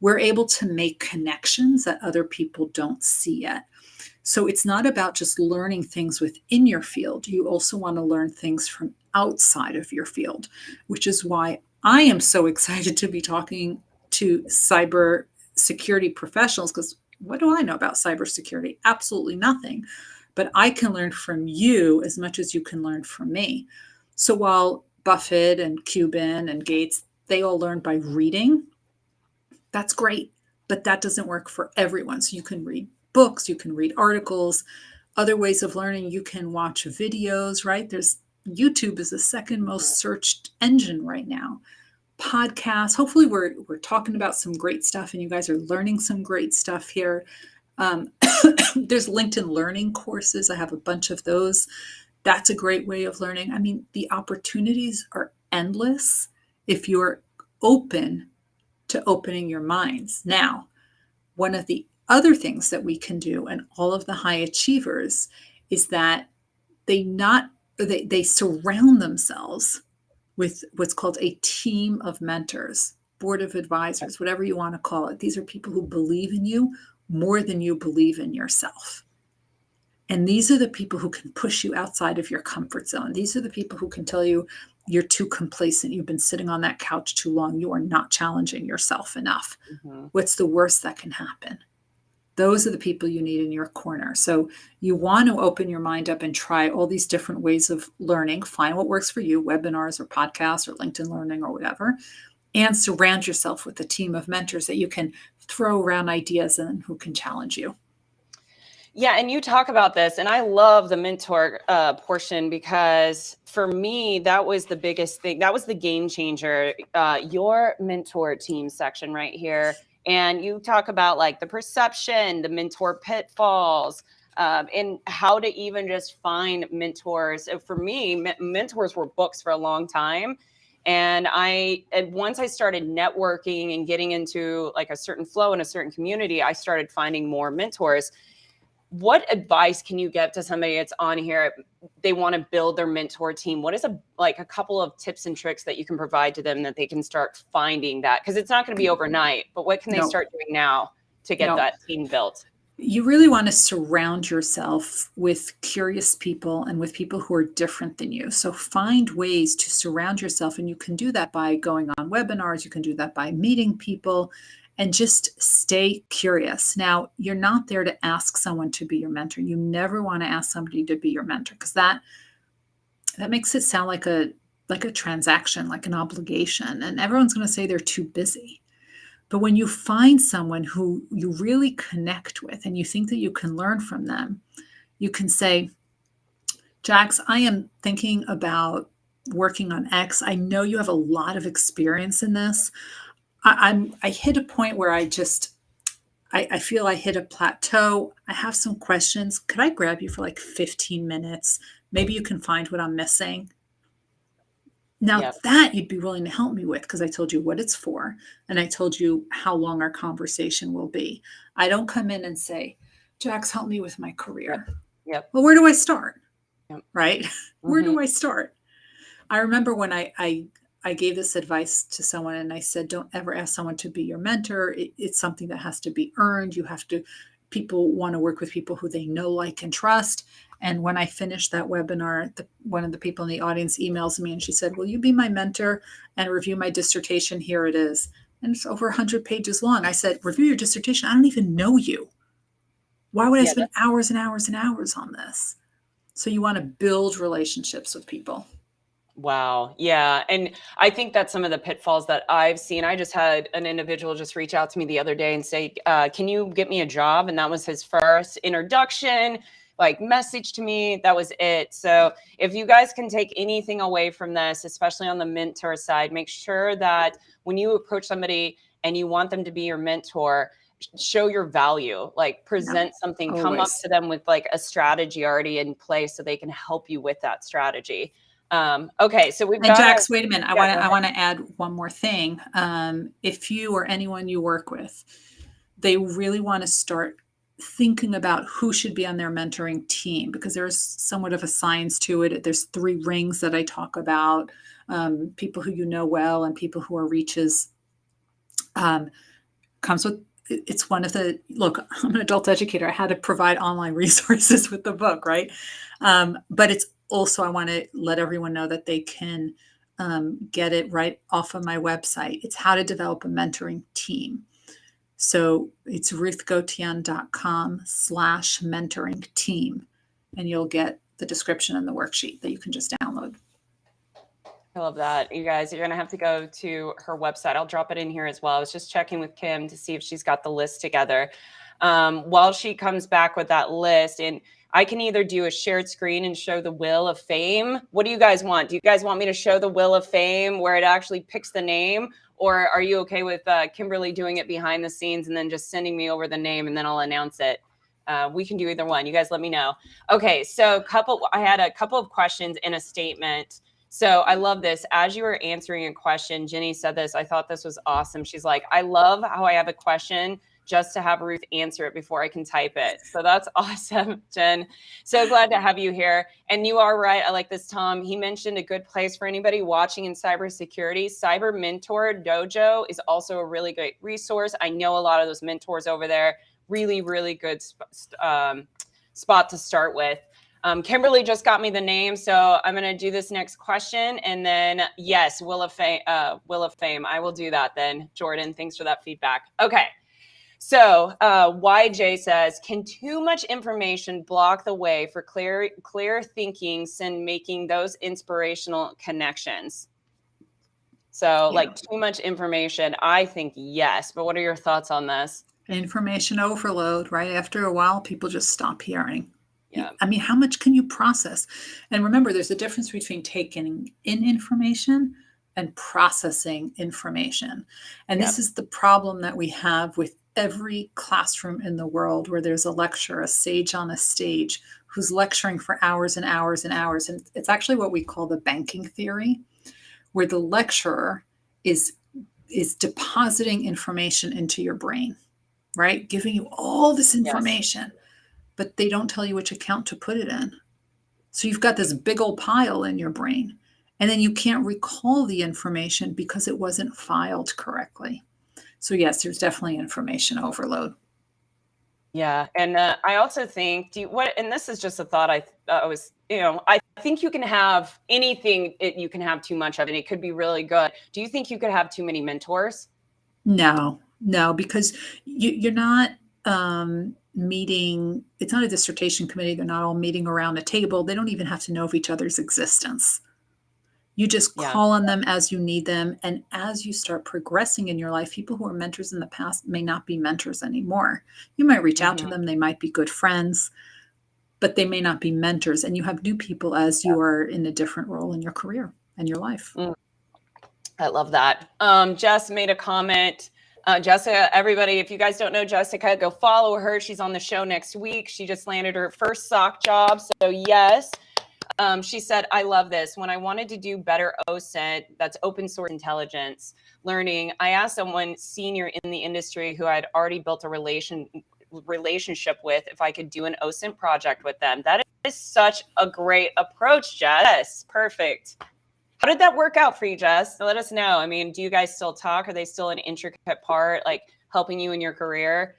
we're able to make connections that other people don't see yet. So it's not about just learning things within your field. You also want to learn things from outside of your field, which is why I am so excited to be talking to cybersecurity professionals, because what do I know about cybersecurity? Absolutely nothing. But I can learn from you as much as you can learn from me. So while Buffett and Cuban and Gates, they all learned by reading, that's great, but that doesn't work for everyone. So you can read books, you can read articles, other ways of learning. You can watch videos, right? There's YouTube is the second most searched engine right now. Podcasts. Hopefully we're talking about some great stuff and you guys are learning some great stuff here. There's LinkedIn learning courses. I have a bunch of those. That's a great way of learning. I mean, the opportunities are endless if you're open to opening your minds. Now, one of the other things that we can do, and all of the high achievers, is that they surround themselves with what's called a team of mentors, board of advisors, whatever you want to call it. These are people who believe in you more than you believe in yourself. And these are the people who can push you outside of your comfort zone. These are the people who can tell you you're too complacent. You've been sitting on that couch too long. You are not challenging yourself enough. What's the worst that can happen? Those are the people you need in your corner. So you want to open your mind up and try all these different ways of learning. Find what works for you, webinars or podcasts or LinkedIn Learning or whatever, and surround yourself with a team of mentors that you can throw around ideas and who can challenge you. Yeah, and you talk about this, and I love the mentor portion, because for me, that was the biggest thing. That was the game changer, your mentor team section right here. And you talk about like the perception, the mentor pitfalls, and how to even just find mentors. For me, mentors were books for a long time. And once I started networking and getting into like a certain flow in a certain community, I started finding more mentors. What advice can you give to somebody that's on here? They want to build their mentor team. What is a couple of tips and tricks that you can provide to them that they can start finding that? Because it's not going to be overnight, but what can they start doing now to get that team built? You really want to surround yourself with curious people and with people who are different than you. So find ways to surround yourself. And you can do that by going on webinars. You can do that by meeting people, and just stay curious. Now, you're not there to ask someone to be your mentor. You never want to ask somebody to be your mentor, because that makes it sound like a transaction, like an obligation. And everyone's going to say they're too busy. But when you find someone who you really connect with and you think that you can learn from them, you can say, Jax, I am thinking about working on X. I know you have a lot of experience in this. I hit a point where I feel I hit a plateau. I have some questions. Could I grab you for like 15 minutes? Maybe you can find what I'm missing. Now that you'd be willing to help me with, because I told you what it's for, and I told you how long our conversation will be. I don't come in and say, Jax, help me with my career. Yep. Well, where do I start? Yep. Right? Where do I start? I remember when I gave this advice to someone and I said, don't ever ask someone to be your mentor. It's something that has to be earned. People want to work with people who they know, like, and trust. And when I finished that webinar, one of the people in the audience emails me and she said, will you be my mentor and review my dissertation? Here it is. And it's over 100 pages long. I said, review your dissertation. I don't even know you. Why would I spend hours and hours and hours on this? So you want to build relationships with people. Wow. Yeah. And I think that's some of the pitfalls that I've seen. I just had an individual just reach out to me the other day and say, can you get me a job? And that was his first introduction, message to me. That was it. So if you guys can take anything away from this, especially on the mentor side, make sure that when you approach somebody and you want them to be your mentor, show your value, present something, come up to them with a strategy already in place so they can help you with that strategy. Okay, so we've And got Jax, wait a minute. yeah, go I ahead. want to add one more thing. If you or anyone you work with, they really want to start thinking about who should be on their mentoring team, because there's somewhat of a science to it. There's 3 rings that I talk about: people who you know well, and people who are reaches. Comes with It's one of the look. I'm an adult educator. I had to provide online resources with the book, right? But it's also, I want to let everyone know that they can get it right off of my website. It's how to develop a mentoring team. So it's ruthgotian.com/mentoring team, and you'll get the description and the worksheet that you can just download. I love that. You guys, you're going to have to go to her website. I'll drop it in here as well. I was just checking with Kim to see if she's got the list together. While she comes back with that list, and I can either do a shared screen and show the Wheel of Fame. What do you guys want? Do you guys want me to show the Wheel of Fame where it actually picks the name? Or are you okay with Kimberly doing it behind the scenes and then just sending me over the name and then I'll announce it? We can do either one. You guys let me know. Okay, so I had a couple of questions in a statement. So I love this. As you were answering a question, Jenny said this. I thought this was awesome. She's like, I love how I have a question just to have Ruth answer it before I can type it. So that's awesome, Jen. So glad to have you here. And you are right. I like this, Tom. He mentioned a good place for anybody watching in cybersecurity. Cyber Mentor Dojo is also a really great resource. I know a lot of those mentors over there. Really, really good spot to start with. Kimberly just got me the name, so I'm going to do this next question, and then yes, Wheel of Fame. I will do that then. Jordan, thanks for that feedback. Okay, so YJ says, can too much information block the way for clear thinking and making those inspirational connections? So, like too much information, I think yes. But what are your thoughts on this? Information overload, right? After a while, people just stop hearing. Yeah. I mean, how much can you process? And remember, there's a difference between taking in information and processing information. And this is the problem that we have with every classroom in the world, where there's a lecturer, a sage on a stage, who's lecturing for hours and hours and hours. And it's actually what we call the banking theory, where the lecturer is depositing information into your brain, right? Giving you all this information, but they don't tell you which account to put it in. So you've got this big old pile in your brain, and then you can't recall the information because it wasn't filed correctly. So yes, there's definitely information overload. Yeah, and I also think, and this is just a thought I think you can have anything, you can have too much of it. It could be really good. Do you think you could have too many mentors? No, because you're not meeting. It's not a dissertation committee. They're not all meeting around a table. They don't even have to know of each other's existence. You just call on them as you need them. And as you start progressing in your life, people who were mentors in the past may not be mentors anymore. You might reach out to them. They might be good friends, but they may not be mentors. And you have new people as you are in a different role in your career and your life. I love that. Jess made a comment. Jessica, everybody, if you guys don't know Jessica, go follow her. She's on the show next week. She just landed her first SOC job. So yes. She said, I love this. When I wanted to do better OSINT, that's open source intelligence learning, I asked someone senior in the industry who I'd already built a relationship with if I could do an OSINT project with them. That is such a great approach, Jess. Perfect. How did that work out for you, Jess? Let us know. I mean, do you guys still talk? Are they still an intricate part, like helping you in your career?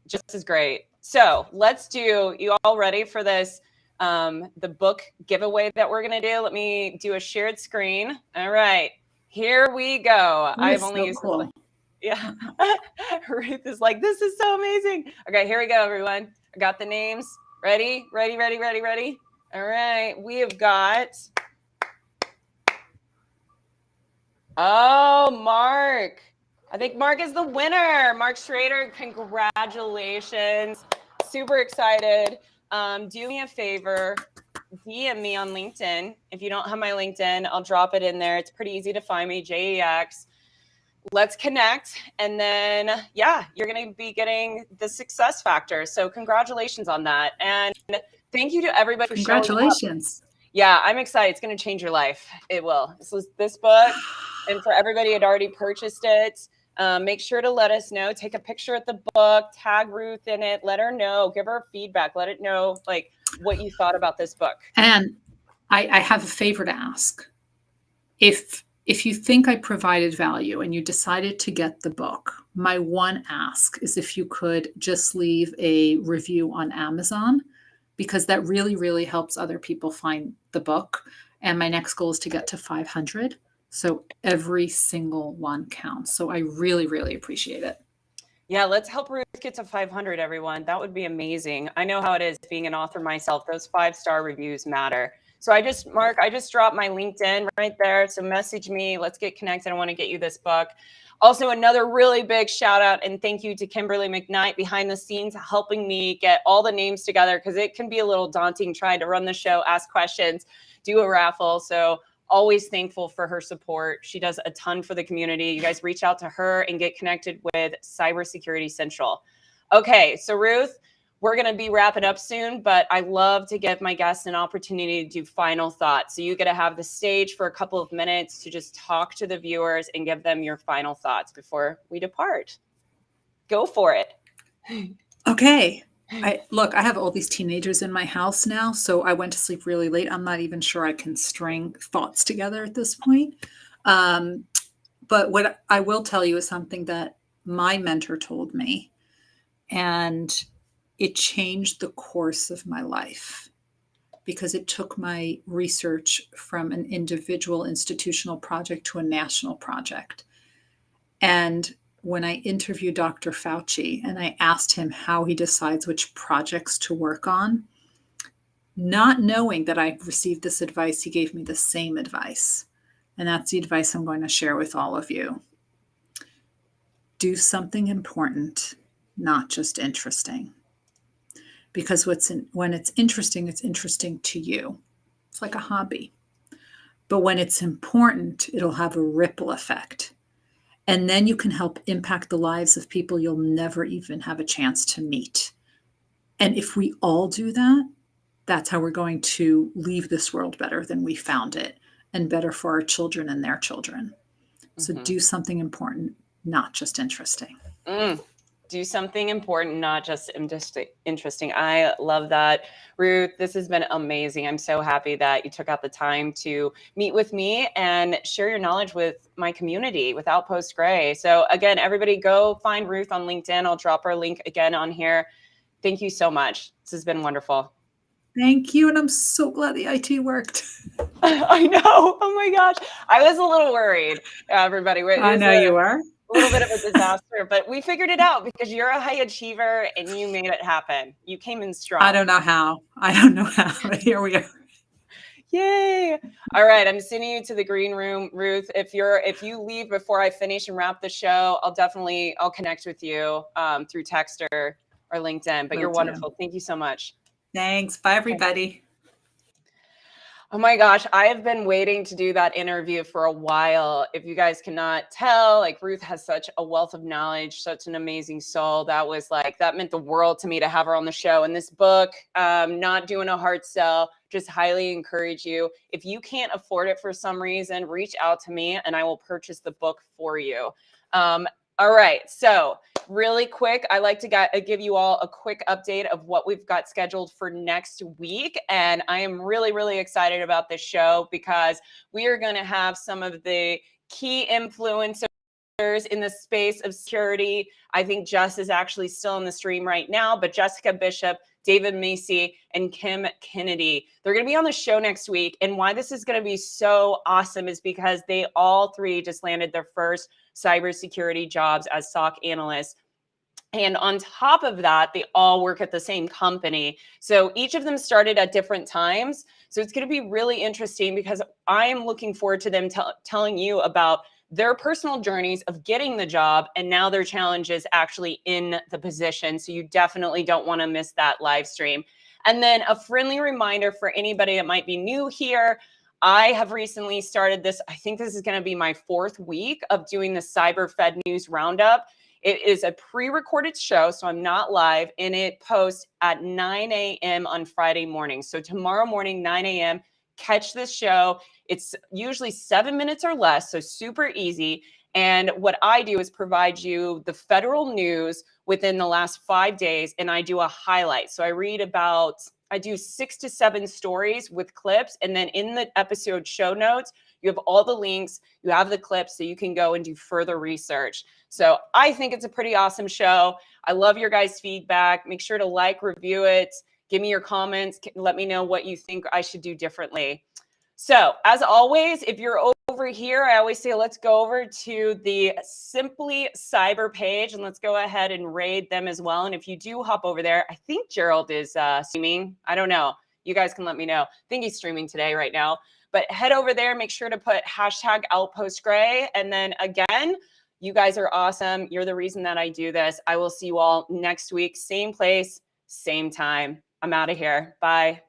Just as great. So you all ready for this? The book giveaway that we're going to do. Let me do a shared screen. All right, here we go. I've only used cool. Yeah. Ruth is like, this is so amazing. Okay, here we go, everyone. I got the names. Ready? All right, we have got, Mark. I think Mark is the winner. Mark Schrader, congratulations. Super excited. Do me a favor, DM me on LinkedIn. If you don't have my LinkedIn, I'll drop it in there. It's pretty easy to find me, JEX. Let's connect. And then, you're going to be getting the success factor. So congratulations on that. And thank you to everybody for congratulations. Yeah, I'm excited. It's going to change your life. It will. This book, and for everybody that already purchased it, make sure to let us know. Take a picture of the book, tag Ruth in it, let her know, give her feedback, let it know like what you thought about this book. And I have a favor to ask. If you think I provided value and you decided to get the book, my one ask is if you could just leave a review on Amazon, because that really, really helps other people find the book. And my next goal is to get to 500. So every single one counts. So I really, really appreciate it. Yeah, let's help Ruth get to 500, everyone. That would be amazing. I know how it is being an author myself. Those 5-star reviews matter. So I just dropped my LinkedIn right there. So message me. Let's get connected. I want to get you this book. Also, another really big shout out and thank you to Kimberly McKnight behind the scenes, helping me get all the names together, because it can be a little daunting trying to run the show, ask questions, do a raffle. So always thankful for her support. She does a ton for the community. You guys reach out to her and get connected with Cybersecurity Central. Okay, so Ruth, we're going to be wrapping up soon, but I love to give my guests an opportunity to do final thoughts. So you get to have the stage for a couple of minutes to just talk to the viewers and give them your final thoughts before we depart. Go for it. Okay. I have all these teenagers in my house now, so I went to sleep really late. I'm not even sure I can string thoughts together at this point. But what I will tell you is something that my mentor told me, and it changed the course of my life, because it took my research from an individual institutional project to a national project. And when I interviewed Dr. Fauci and I asked him how he decides which projects to work on, not knowing that I received this advice, he gave me the same advice. And that's the advice I'm going to share with all of you. Do something important, not just interesting. Because when it's interesting to you. It's like a hobby. But when it's important, it'll have a ripple effect. And then you can help impact the lives of people you'll never even have a chance to meet. And if we all do that, that's how we're going to leave this world better than we found it, and better for our children and their children. So do something important, not just interesting. Do something important, not just interesting. I love that. Ruth, this has been amazing. I'm so happy that you took out the time to meet with me and share your knowledge with my community, with Outpost Gray. So again, everybody go find Ruth on LinkedIn. I'll drop her link again on here. Thank you so much. This has been wonderful. Thank you. And I'm so glad the IT worked. I know. Oh my gosh. I was a little worried, everybody. I know you are. A little bit of a disaster, but we figured it out because you're a high achiever and you made it happen. You came in strong. I don't know how. But here we are. Yay. All right. I'm sending you to the green room, Ruth. If you leave before I finish and wrap the show, I'll connect with you through text or LinkedIn, but you're wonderful. Thank you so much. Thanks. Bye, everybody. Oh my gosh, I have been waiting to do that interview for a while. If you guys cannot tell, like Ruth has such a wealth of knowledge, such an amazing soul. That meant the world to me to have her on the show. And this book, not doing a hard sell, just highly encourage you. If you can't afford it for some reason, reach out to me and I will purchase the book for you. All right, so really quick, I like to give you all a quick update of what we've got scheduled for next week. And I am really, really excited about this show because we are going to have some of the key influencers in the space of security. I think Jess is actually still in the stream right now, but Jessica Bishop, David Macy, and Kim Kennedy, they're going to be on the show next week. And why this is going to be so awesome is because they all three just landed their first cybersecurity jobs as SOC analysts. And on top of that, they all work at the same company. So each of them started at different times. So it's going to be really interesting because I am looking forward to them telling you about their personal journeys of getting the job and now their challenges actually in the position. So you definitely don't want to miss that live stream. And then a friendly reminder for anybody that might be new here, I have recently started this. I think this is going to be my 4th week of doing the Cyber Fed News Roundup. It is a pre-recorded show, so I'm not live, and it posts at 9 a.m. on Friday morning. So tomorrow morning, 9 a.m., catch this show. It's usually 7 minutes or less, so super easy. And what I do is provide you the federal news within the last 5 days, and I do a highlight. So I do 6 to 7 stories with clips, and then in the episode show notes, you have all the links, you have the clips, so you can go and do further research. So I think it's a pretty awesome show. I love your guys' feedback. Make sure to like, review it, give me your comments, let me know what you think I should do differently. So as always, if you're over here, I always say, let's go over to the Simply Cyber page and let's go ahead and raid them as well. And if you do hop over there, I think Gerald is streaming. I don't know. You guys can let me know. I think he's streaming today right now. But head over there, make sure to put hashtag Outpost Gray. And then again, you guys are awesome. You're the reason that I do this. I will see you all next week. Same place, same time. I'm out of here. Bye.